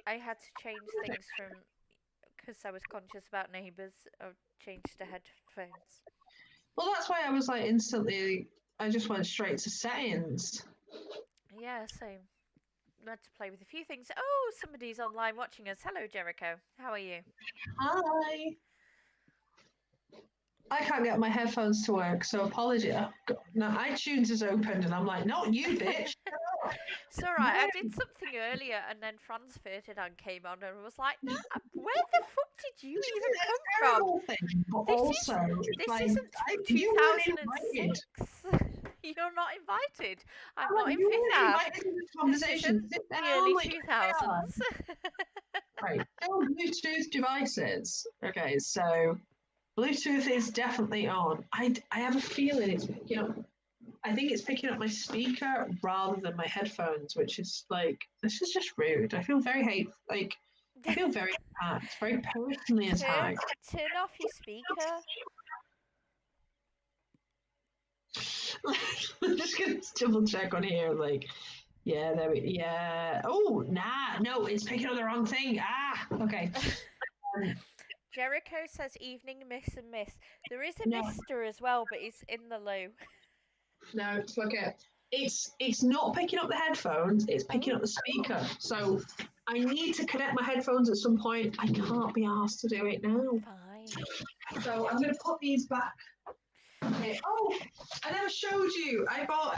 I had to change things from, because I was conscious about neighbours, I changed to headphones. Well, that's why I was like instantly. I just went straight to settings. Yeah, same. I had to play with a few things. Oh, somebody's online watching us. Hello, Jericho. How are you? Hi. I can't get my headphones to work, so apology. Now iTunes is opened, and I'm like, not you, bitch. It's alright, I did something earlier and then Franz Ferdinand came on and was like, nah, where the fuck did you even It's come a from? terrible thing, but This also, it's This like, isn't you weren't invited. 2006. You're not invited. I'm not in You Fifth weren't Ave. invited to this This conversation. isn't Sit the down, early like, 2000s. right. So Bluetooth devices. Okay, so Bluetooth is definitely on. I have a feeling it's picking up. I think it's picking up my speaker rather than my headphones, which is like, this is just rude. I feel very I feel very attacked, very personally attacked. Turn off your speaker. I'm just gonna double check on here, like, yeah, yeah. Oh, nah, no, it's picking up the wrong thing. Ah, okay. Jericho says evening miss and miss. There is a No. mister as well, but it's in the loo. No, it's okay. It's not picking up the headphones, it's picking up the speaker. So I need to connect my headphones at some point. I can't be asked to do it now. Fine. So I'm gonna put these back. Okay. Oh, I never showed you. I bought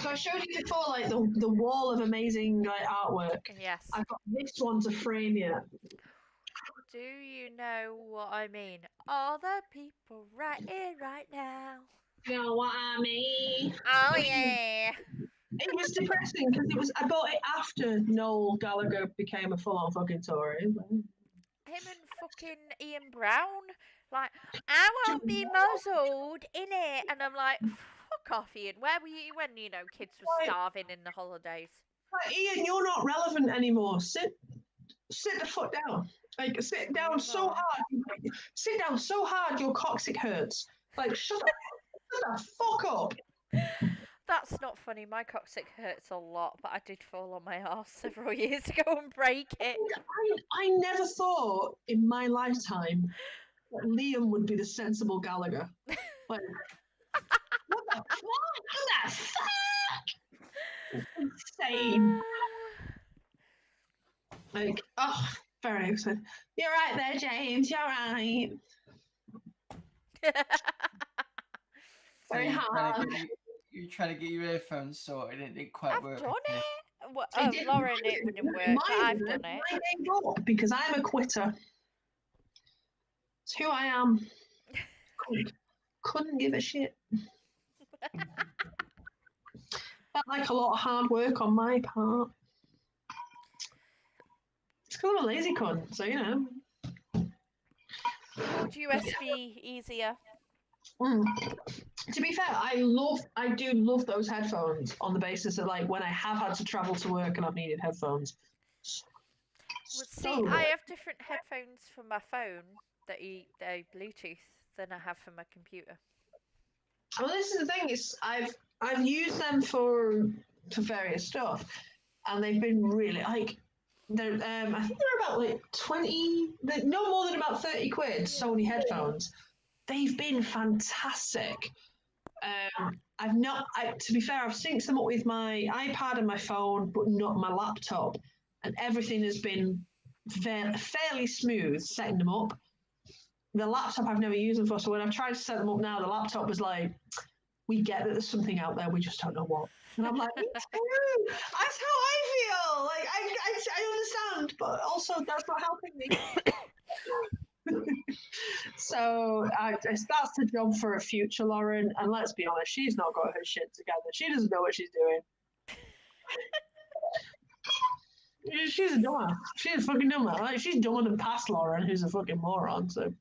so I showed you before, like the wall of amazing like artwork. Yes. I've got this one to frame you. Do you know what I mean? All the people right here, right now. You know what I mean? Oh yeah. It was depressing because I bought it after Noel Gallagher became a full-on fucking Tory. Him and fucking Ian Brown, like, I won't be muzzled in it, and I'm like, fuck off, Ian. Where were you when kids were starving in the holidays? Like, Ian, you're not relevant anymore. Sit the foot down. Like, sit down so hard. Sit down so hard your coccyx hurts. Like, shut the fuck up. That's not funny. My coccyx hurts a lot, but I did fall on my arse several years ago and break it. I never thought in my lifetime that Liam would be the sensible Gallagher. Like, what the fuck? What the fuck? Insane. Like, oh, very excited. You're right there, James. You're right. Very hard. You're trying to get your earphones sorted, and it didn't quite work. I've done it. Well, Lauren, it wouldn't work, but I've done it. I gave up because I'm a quitter. It's who I am. Couldn't give a shit. Felt like a lot of hard work on my part. It's kind of a lazy cunt, so Would USB easier? To be fair, I do love those headphones on the basis of like when I have had to travel to work and I've needed headphones. Well, see, I have different headphones for my phone that they're Bluetooth than I have for my computer. Well, this is the thing: is I've used them for various stuff, and they've been really like they're I think they're about like 20, no more than about 30 quid. Sony headphones. They've been fantastic. To be fair, I've synced them up with my iPad and my phone, but not my laptop, and everything has been fairly smooth setting them up. The laptop I've never used them for, so when I've tried to set them up now, the laptop was like, we get that there's something out there, we just don't know what. And I'm like, me too. That's how I feel. Like I understand, but also that's not helping me. So that's the job for a future Lauren, and let's be honest, she's not got her shit together. She doesn't know what she's doing. She's a dumber. She's a fucking dumber. Like, she's dumber than past Lauren, who's a fucking moron. So,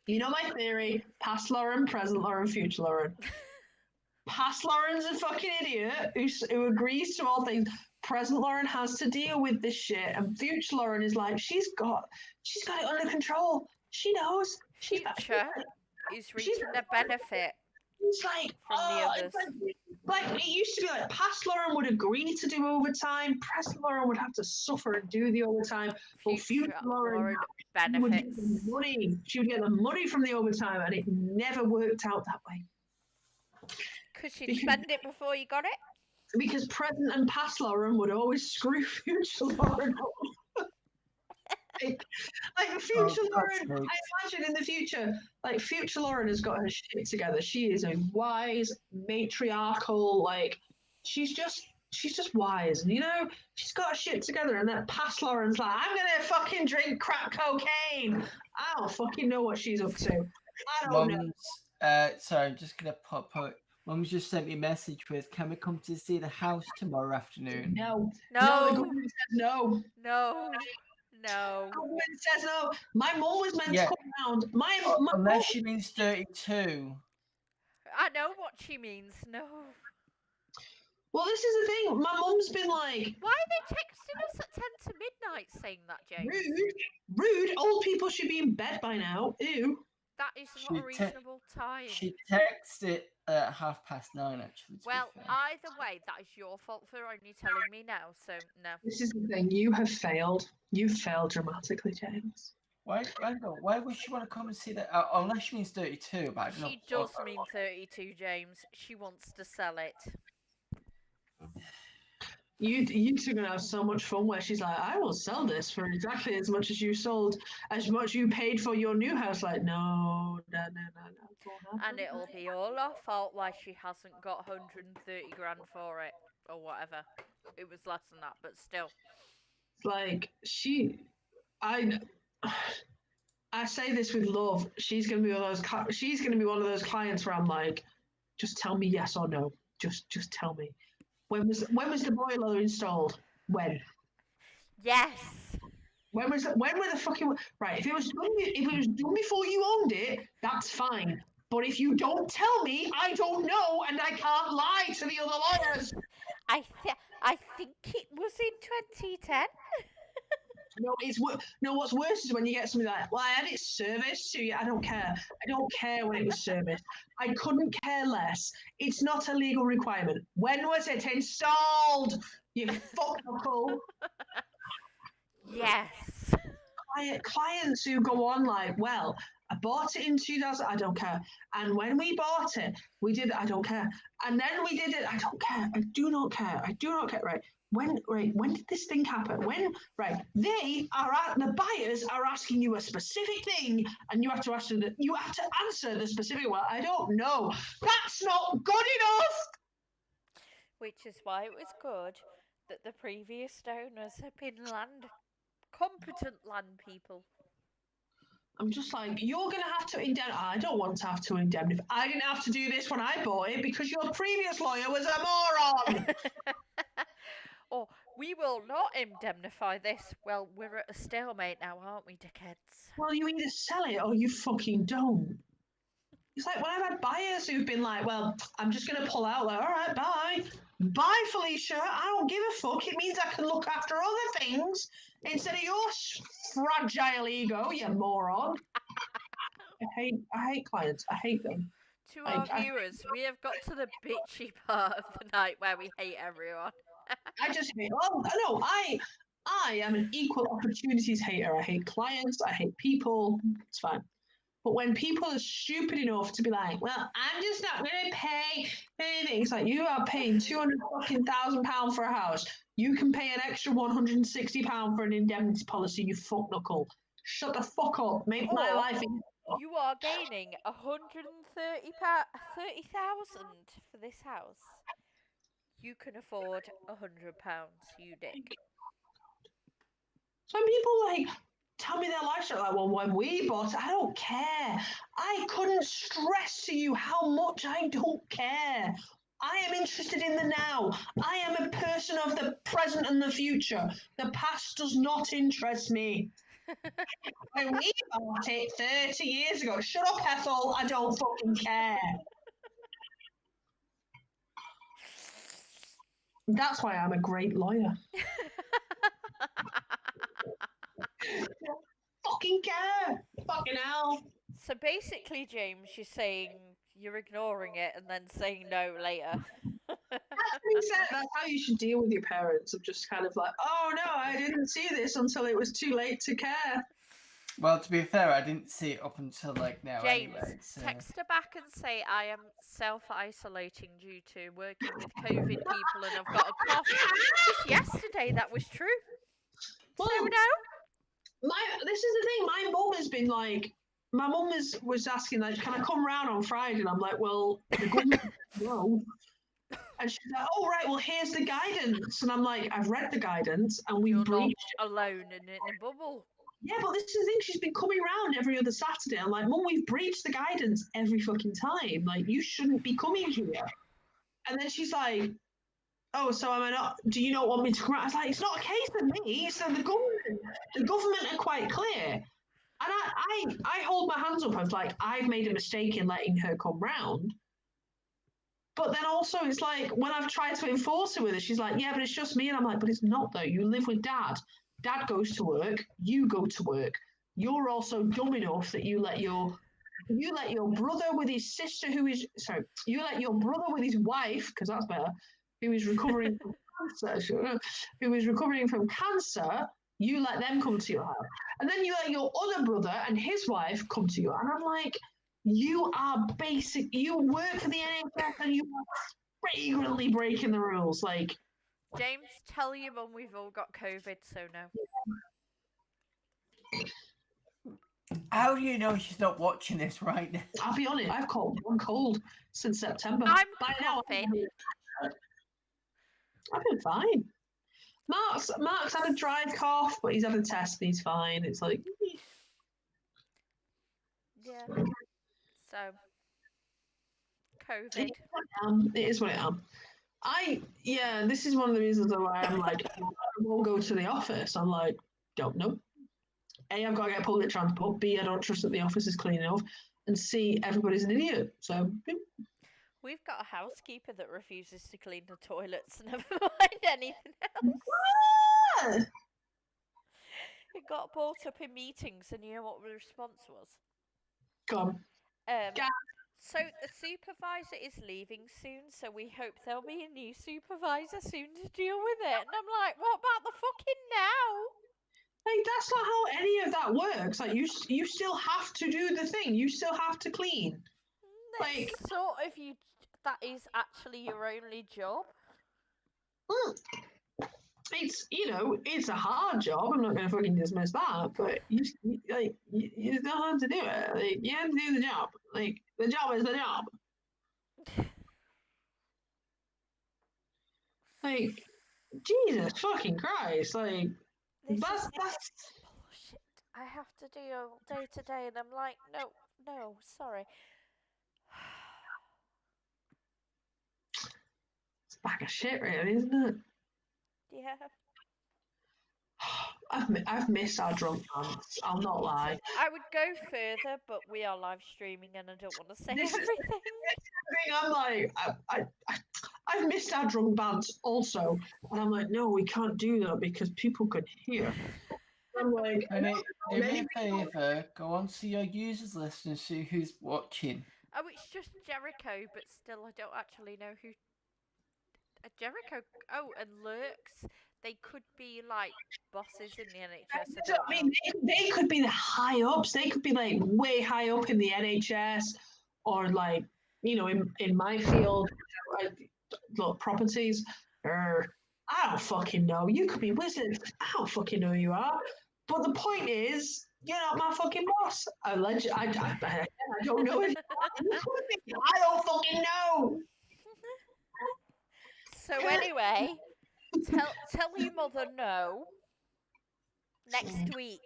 you know my theory: past Lauren, present Lauren, future Lauren. Past Lauren's a fucking idiot who agrees to all things. present Lauren has to deal with this shit, and future Lauren is like, she's got it under control. She knows. Future is reaching the benefit It's like, from the others. Like it used to be like past Lauren would agree to do overtime, present Lauren would have to suffer and do the overtime. But future Lauren would get benefits. the money. She would get the money from the overtime, and it never worked out that way. Because you'd spend it before you got it? Because present and past Lauren would always screw future Lauren up. like future Lauren, I imagine in the future, like future Lauren has got her shit together. She is a wise, matriarchal, like she's just wise, you know. She's got her shit together, and then past Lauren's like, I'm gonna fucking drink crack cocaine. I don't fucking know what she's up to. I don't know. Sorry, I'm just gonna pop. Mum's just sent me a message with, can we come to see the house tomorrow afternoon? No. No. The government says no. No. No. The government says no. My mum was meant to come round. Unless she means 32. I know what she means. No. Well, this is the thing. My mum's been like, why are they texting us at 10 to midnight saying that, James? Rude. Old people should be in bed by now. Ew. That is not a reasonable time. She texted at 9:30, actually. Well, either way, that is your fault for only telling me now, so no. This is the thing. You have failed. You've failed dramatically, James. Why would she want to come and see that? Unless she means 32, but I don't know. She does mean 32, James. She wants to sell it. You two are gonna have so much fun where she's like, I will sell this for exactly as much as you paid for your new house. Like, no. And it'll be all our fault why she hasn't got 130 grand for it or whatever. It was less than that, but still. Like I say this with love. She's gonna be one of those clients where I'm like, just tell me yes or no. Just tell me. When was the boiler installed? When? Yes. When were the fucking right? If it was done before you owned it, that's fine. But if you don't tell me, I don't know, and I can't lie to the other lawyers. I think it was in 2010. No, what's worse is when you get something like, well, I had it serviced to you. I don't care. I don't care when it was serviced. I couldn't care less. It's not a legal requirement. When was it installed? You fuckbuckle. Yes. Clients who go on like, well, I bought it in 2000. I don't care. And when we bought it, we did. I don't care. And then we did it. I don't care. I do not care. I do not care. Right. When did this thing happen? The buyers are asking you a specific thing, and you have to answer the specific one. I don't know. That's not good enough. Which is why it was good that the previous owners have been competent land people. I'm just like, you're going to have to indemnify. I don't want to have to indemnify. I didn't have to do this when I bought it because your previous lawyer was a moron. Or, we will not indemnify this. Well, we're at a stalemate now, aren't we, dickheads? Well, you either sell it or you fucking don't. It's like when I've had buyers who've been like, well, I'm just going to pull out. Like, all right, bye. Bye, Felicia. I don't give a fuck. It means I can look after other things instead of your fragile ego, you moron. I hate clients. I hate them. To our viewers, we have got to the bitchy part of the night where we hate everyone. I just hate. Oh no, I am an equal opportunities hater. I hate clients. I hate people. It's fine. But when people are stupid enough to be like, well, I'm just not going to pay anything. It's like, you are paying £200,000 for a house. You can pay an extra £160 for an indemnity policy, you fuck knuckle. Shut the fuck up. Make my life easy. You are gaining 130,000 for this house. You can afford £100, you dick. Some people like tell me their lifestyle. Like, well, when we bought it, I don't care. I couldn't stress to you how much I don't care. I am interested in the now. I am a person of the present and the future. The past does not interest me. When we bought it 30 years ago, shut up, Ethel. I don't fucking care. That's why I'm a great lawyer. Fucking care. Fucking hell. So basically, James, you're saying you're ignoring it and then saying no later. That's how you should deal with your parents, of just kind of like, oh no, I didn't see this until it was too late to care. Well, to be fair, I didn't see it up until like now James, anyway. So. text her back and say I am self-isolating due to working with COVID people and I've got a cough. Just yesterday that was true. Well, so no. This is the thing. My mum has been like, my mum was asking like, can I come round on Friday? And I'm like, well, the government no. And she's like, oh right, well here's the guidance. And I'm like, I've read the guidance and we've You're breached. not alone in a bubble. Yeah, but this is the thing. She's been coming around every other Saturday. I'm like, Mum, we've breached the guidance every fucking time. Like, you shouldn't be coming here. And then she's like, oh, so am I not? Do you not want me to come around? I was like, it's not a case of me. So the government are quite clear. And I hold my hands up. I was like, I've made a mistake in letting her come round. But then also, it's like when I've tried to enforce it with her, she's like, yeah, but it's just me. And I'm like, but it's not though. You live with Dad. Dad goes to work. You go to work. You're also dumb enough that you let your brother with his sister, you let your brother with his wife, because that's better, who is recovering from cancer, you let them come to your house. And then you let your other brother and his wife come to you. And I'm like, you work for the NHS and you are flagrantly breaking the rules. Like, James, tell your mum we've all got COVID, so no. How do you know she's not watching this right now? I'll be honest, I've caught one cold since September. I'm By now, coughing. I've been fine. Mark's had a dry cough, but he's had a test and he's fine. It's like, yeah. So, COVID. It is what I am. This is one of the reasons why I'm like, I won't go to the office. I'm like, don't know. A, I've got to get public transport. B, I don't trust that the office is clean enough. And C, everybody's an idiot. So, we've got a housekeeper that refuses to clean the toilets. Never mind anything else. Ah! It got brought up in meetings, and you know what the response was? Go on. So the supervisor is leaving soon, so we hope there'll be a new supervisor soon to deal with it. And I'm like, what about the fucking now? Like, that's not how any of that works. Like, you still have to do the thing. You still have to clean. Like, sort of that is actually your only job. It's a hard job. I'm not going to fucking dismiss that, but you still have to do it. Like, you have to do the job. Like, the job is the job. Like, Jesus fucking Christ! Like, that's bullshit. I have to do day to day, and I'm like, no, sorry. It's a bag of shit, really, isn't it? Yeah. I've missed our drunk pants. I'll not lie. I would go further, but we are live streaming, and I don't want to say everything. I'm like, I've missed our drunk bands also, and I'm like, no, we can't do that because people could hear. I'm like, do me a favour, go on to your users list and see who's watching. Oh, it's just Jericho, but still, I don't actually know who. Jericho. Oh, and Lurks. They could be like bosses in the NHS. I mean, they could be the high ups. They could be like way high up in the NHS, or like, in my field, properties. I don't fucking know. You could be a wizard. I don't fucking know who you are. But the point is, you're not my fucking boss. I don't know. I don't fucking know. So anyway, tell your mother no. Next week.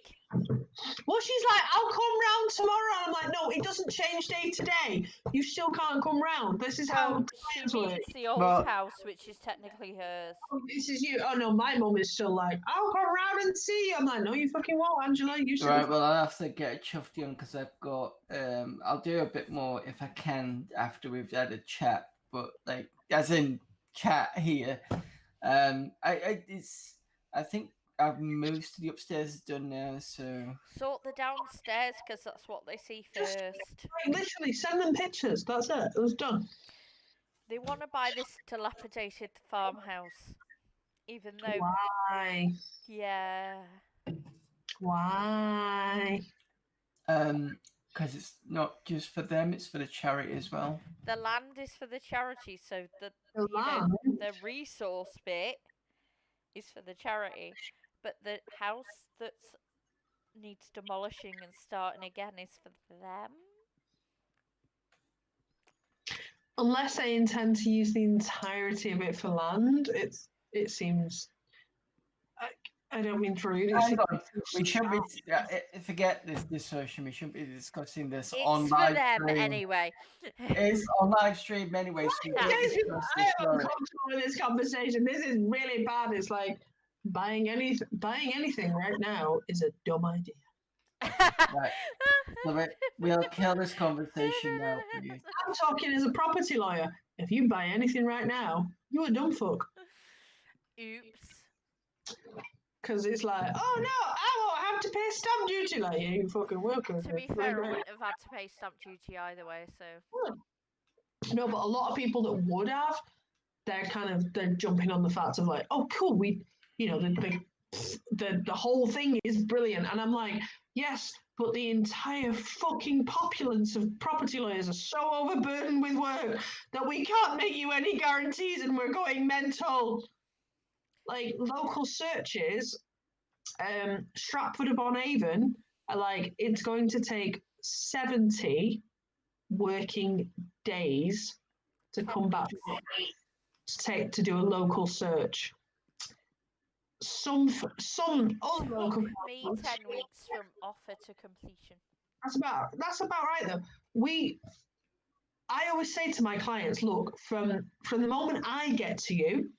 Well, she's like, I'll come round tomorrow. I'm like, no, it doesn't change day to day. You still can't come round. This is how she means the old house, which is technically hers. Oh, this is you. Oh no, my mum is still like, I'll come round and see you. I'm like, no, you fucking won't, Angela. You still. Right. Well, I'll have to get chuffed in because I've got. I'll do a bit more if I can after we've had a chat, but like as in chat here. I think most of the upstairs is done now, so Sort the downstairs because that's what they see Just first. literally send them pictures. That's it. It was done. They want to buy this dilapidated farmhouse, even though, Why? yeah, Why? because it's not just for them, it's for the charity as well. the land is for the charity, so The you know land? the resource bit is for the charity, but the house that needs demolishing and starting again is for them. Unless they intend to use the entirety of it for land, it seems. I don't mean to rude. Hang on, we shouldn't be forget this discussion. We shouldn't be discussing this on It's for live them stream. anyway. It's on live stream anyway. So we I don't am discuss this, sorry. uncomfortable with this conversation. This is really bad. It's like buying anything right now is a dumb idea. Right. So we'll kill this conversation now, please. I'm talking as a property lawyer. If you buy anything right now, you're a dumb fuck. Oops. Because it's like, oh no, I won't have to pay stamp duty. Like, yeah, you fucking worker. To be fair, I wouldn't have had to pay stamp duty either way, so. No, but a lot of people that would have, they're jumping on the fact of like, oh cool, we, you know, the whole thing is brilliant, and I'm like, yes, but the entire fucking populace of property lawyers are so overburdened with work that we can't make you any guarantees, and we're going mental. Like local searches, Stratford upon Avon are like, it's going to take 70 working days to come back to do a local search. Some other local Me 10 weeks from offer to completion. That's about right though. I always say to my clients, look, from the moment I get to you,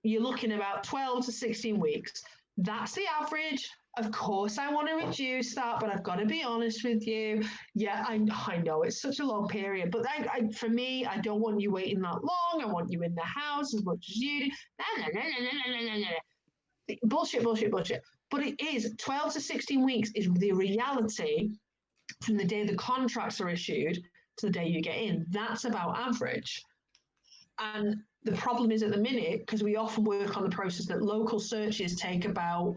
you're looking about 12 to 16 weeks. That's the average. Of course, I want to reduce that, but I've got to be honest with you. Yeah, I know it's such a long period, but for me, I don't want you waiting that long. I want you in the house as much as you do. Bullshit. But it is 12 to 16 weeks is the reality from the day the contracts are issued to the day you get in. That's about average. And the problem is at the minute, because we often work on the process that local searches take about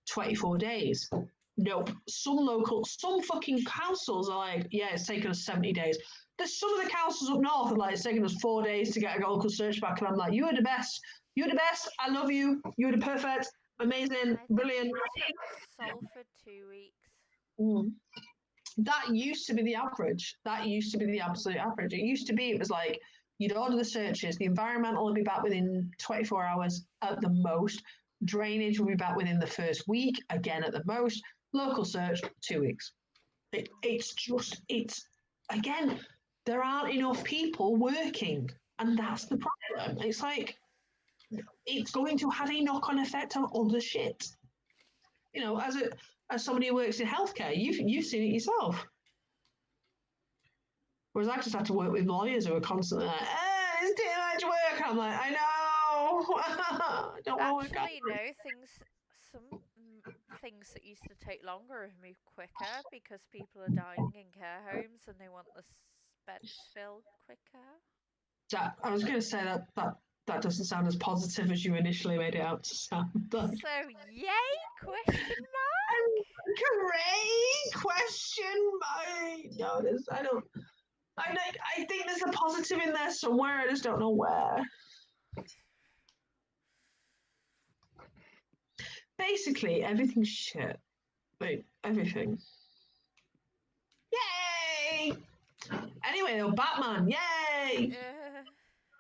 24 days. Nope. Some fucking councils are like, yeah, it's taken us 70 days. There's some of the councils up north are like, it's taken us 4 days to get a local search back. And I'm like, you are the best. You're the best. I love you. You're the perfect, amazing, brilliant. Salford 2 weeks. Mm. That used to be the average. That used to be the absolute average. It was like, you'd order the searches, the environmental would be back within 24 hours at the most. Drainage will be back within the first week, again at the most. Local search, 2 weeks. Again, there aren't enough people working, and that's the problem. It's like, it's going to have a knock-on effect on other shit. You know, as somebody who works in healthcare, you've seen it yourself. Whereas I just have to work with lawyers who are constantly like, it's too much work. I'm like, I know. I don't want to work. Actually, no, some things that used to take longer have moved quicker because people are dying in care homes and they want the beds filled quicker. I was going to say that doesn't sound as positive as you initially made it out to sound. So, yay? Question mark? Great question mark. No, I don't. I think there's a positive in there somewhere. I just don't know where. Basically, everything's shit. Like, everything. Yay! Anyway, though, Batman, yay!